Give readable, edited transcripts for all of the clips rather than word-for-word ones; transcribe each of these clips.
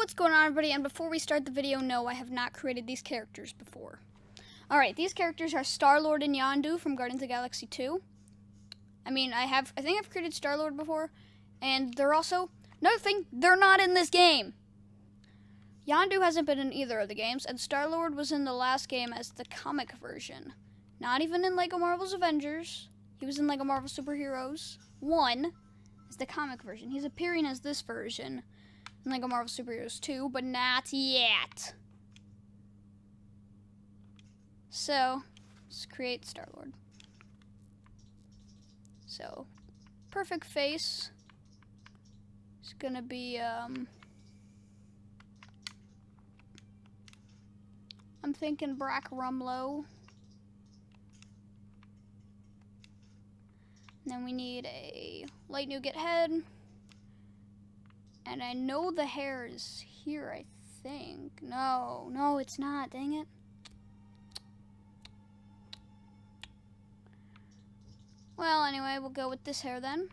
What's going on, everybody? And before we start the video, no, I have not created these characters before. Alright, these characters are Star-Lord and Yondu from Guardians of the Galaxy 2. I think I've created Star-Lord before. And they're also, another thing, they're not in this game. Yondu hasn't been in either of the games, and Star-Lord was in the last game as the comic version. Not even in LEGO Marvel's Avengers. He was in LEGO Marvel Superheroes 1 as the comic version. He's appearing as this version in LEGO Marvel Superheroes 2, but not yet. So, let's create Star-Lord. So, perfect face. It's gonna be, I'm thinking Brack Rumlow. And then we need a light nougat head. And I know the hair is here, I think. No, it's not, dang it. Well, anyway, we'll go with this hair then.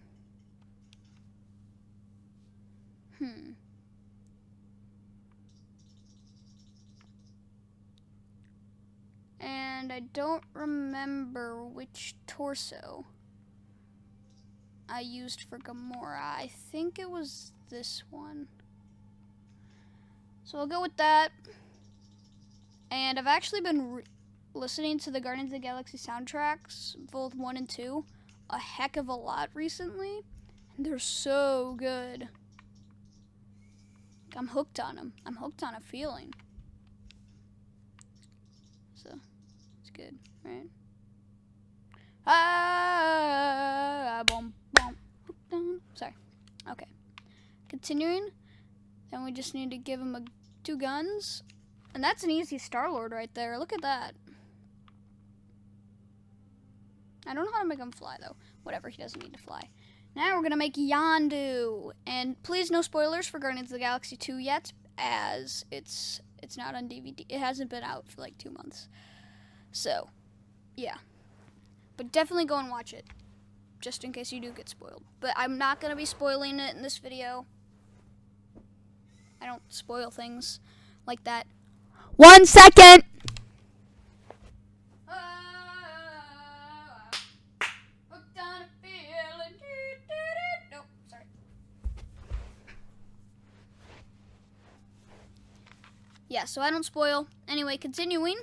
And I don't remember which torso I used for Gamora. I think it was this one. So I'll go with that. And I've actually been listening to the Guardians of the Galaxy soundtracks, both 1 and 2, a heck of a lot recently. And they're so good. I'm hooked on them. I'm hooked on a feeling. So, it's good, right? Boom, boom, hooked on. Sorry. Okay. Continuing. Then we just need to give him 2 guns. And that's an easy Star-Lord right there. Look at that. I don't know how to make him fly, though. Whatever, he doesn't need to fly. Now we're going to make Yondu. And please, no spoilers for Guardians of the Galaxy 2 yet, as it's not on DVD. It hasn't been out for like 2 months. So, yeah. But definitely go and watch it, just in case you do get spoiled. But I'm not going to be spoiling it in this video. I don't spoil things like that. 1 second! Nope, sorry. Yeah, so I don't spoil. Anyway, continuing.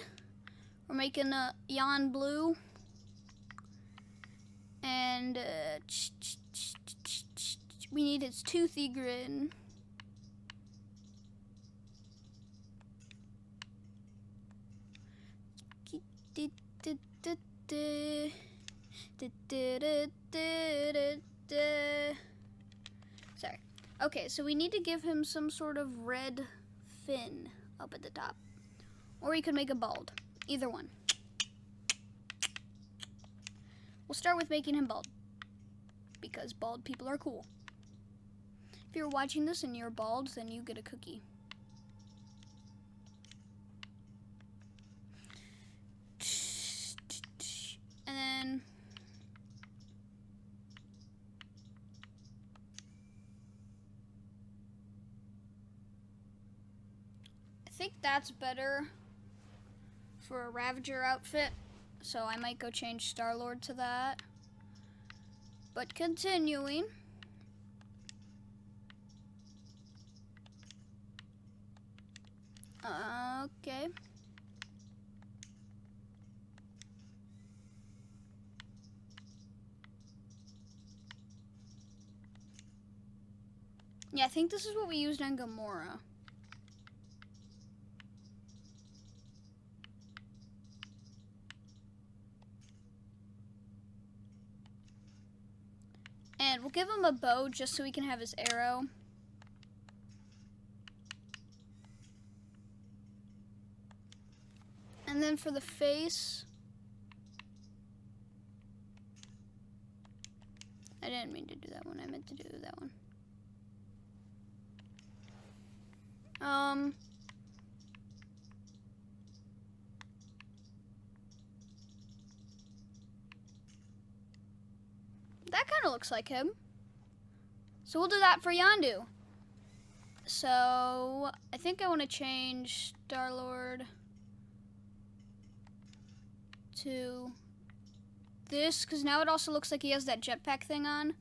We're making a Yon Blue. And we need his toothy grin. Sorry. Okay, so we need to give him some sort of red fin up at the top. Or we could make a bald. Either one. We'll start with making him bald, because bald people are cool. If you're watching this and you're bald, then you get a cookie. And then I think that's better for a Ravager outfit. So I might go change Star-Lord to that. But continuing. Okay. Yeah, I think this is what we used on Gamora. And we'll give him a bow just so he can have his arrow. And then for the face, I didn't mean to do that one. I meant to do that one. That kind of looks like him. So we'll do that for Yondu. So I think I want to change Star-Lord to this, because now it also looks like he has that jetpack thing on.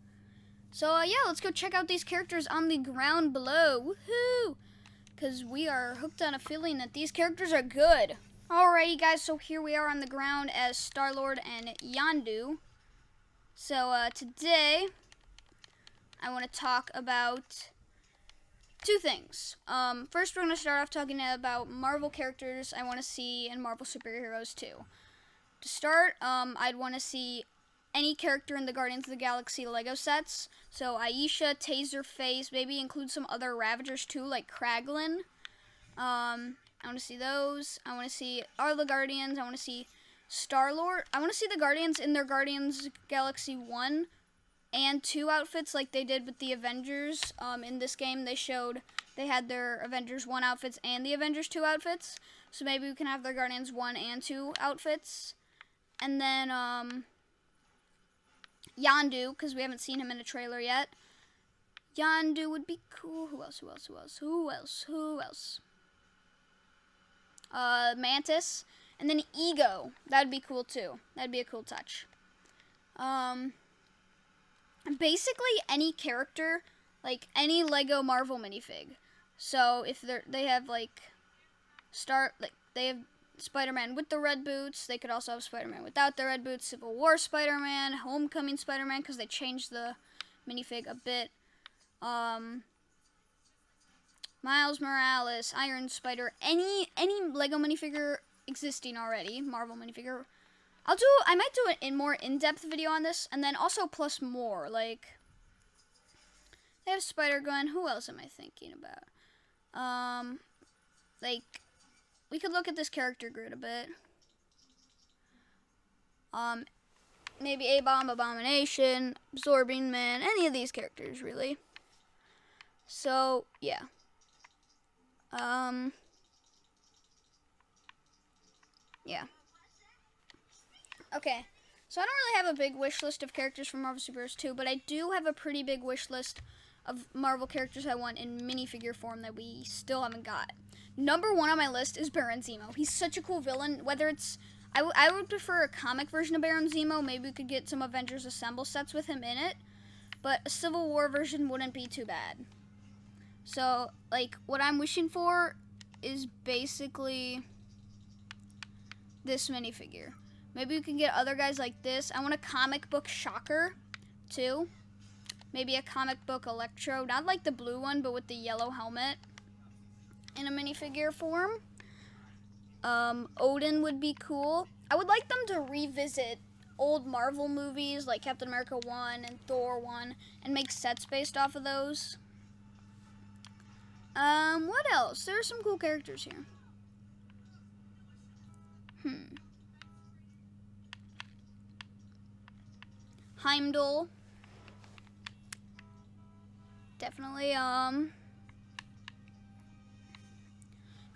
So yeah, let's go check out these characters on the ground below. Woohoo! Because we are hooked on a feeling that these characters are good. Alrighty guys, so here we are on the ground as Star-Lord and Yondu. So today, I want to talk about two things. First, we're going to start off talking about Marvel characters I want to see in Marvel superheroes too. To start, I'd want to see any character in the Guardians of the Galaxy Lego sets. So Aisha, Taserface, maybe include some other Ravagers too, like Kraglin. I want to see those. I want to see all the Guardians. I want to see Star-Lord. I want to see the Guardians in their Guardians Galaxy 1 and 2 outfits like they did with the Avengers. In this game, they had their Avengers 1 outfits and the Avengers 2 outfits. So maybe we can have their Guardians 1 and 2 outfits. And then Yondu, because we haven't seen him in a trailer yet. Yondu would be cool. Who else? Mantis. And then Ego. That'd be cool too. That'd be a cool touch. Basically any character, like any Lego Marvel minifig. So if they have they have Spider-Man with the red boots. They could also have Spider-Man without the red boots. Civil War Spider-Man, Homecoming Spider-Man, because they changed the minifig a bit. Miles Morales, Iron Spider, any Lego minifigure existing already, Marvel minifigure. I might do a more in-depth video on this, and then also plus more. Like, they have Spider-Gwen. Who else am I thinking about? We could look at this character grid a bit. Maybe A-Bomb, Abomination, Absorbing Man, any of these characters, really. So, yeah. Yeah. Okay, so I don't really have a big wish list of characters from Marvel Superheroes 2, but I do have a pretty big wish list of Marvel characters I want in minifigure form that we still haven't got. Number 1 on my list is Baron Zemo. He's such a cool villain. Whether it's, I would prefer a comic version of Baron Zemo. Maybe we could get some Avengers Assemble sets with him in it, but a Civil War version wouldn't be too bad. So, like, what I'm wishing for is basically this minifigure. Maybe we can get other guys like this. I want a comic book Shocker, too. Maybe a comic book Electro. Not like the blue one, but with the yellow helmet in a minifigure form. Odin would be cool. I would like them to revisit old Marvel movies like Captain America 1 and Thor 1 and make sets based off of those. What else? There are some cool characters here. Heimdall. Definitely,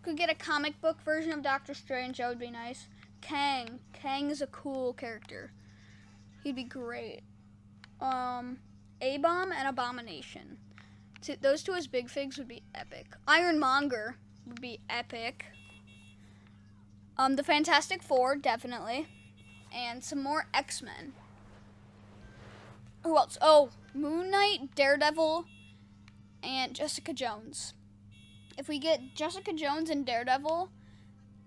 could get a comic book version of Doctor Strange. That would be nice. Kang. Kang is a cool character. He'd be great. A-Bomb and Abomination. Those two as big figs would be epic. Ironmonger would be epic. The Fantastic Four, definitely. And some more X-Men. Who else? Oh, Moon Knight, Daredevil, and Jessica Jones. If we get Jessica Jones and Daredevil,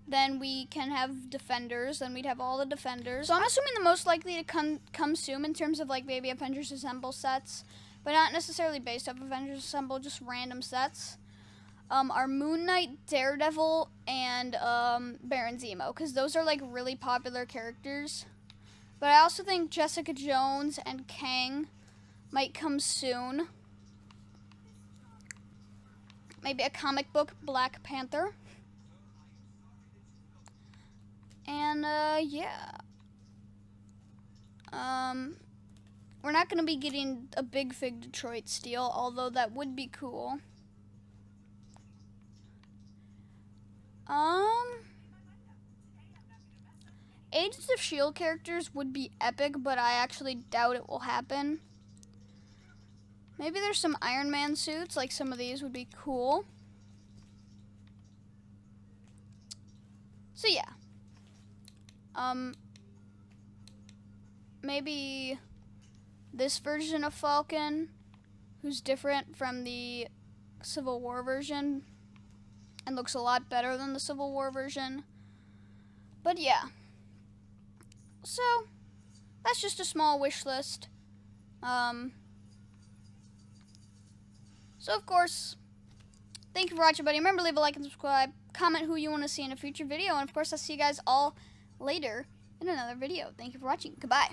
then we can have Defenders. Then we'd have all the Defenders. So I'm assuming the most likely to come soon in terms of like maybe Avengers Assemble sets, but not necessarily based off Avengers Assemble, just random sets. Are Moon Knight, Daredevil, and Baron Zemo, because those are like really popular characters. But I also think Jessica Jones and Kang might come soon. Maybe a comic book Black Panther. And, yeah. We're not going to be getting a big fig Detroit Steel, although that would be cool. Agents of S.H.I.E.L.D. characters would be epic, but I actually doubt it will happen. Maybe there's some Iron Man suits, like some of these would be cool. So yeah. Maybe this version of Falcon, who's different from the Civil War version and looks a lot better than the Civil War version. But yeah. So, that's just a small wish list. So of course, thank you for watching, buddy. Remember, leave a like and subscribe. Comment who you want to see in a future video. And of course, I'll see you guys all later in another video. Thank you for watching. Goodbye.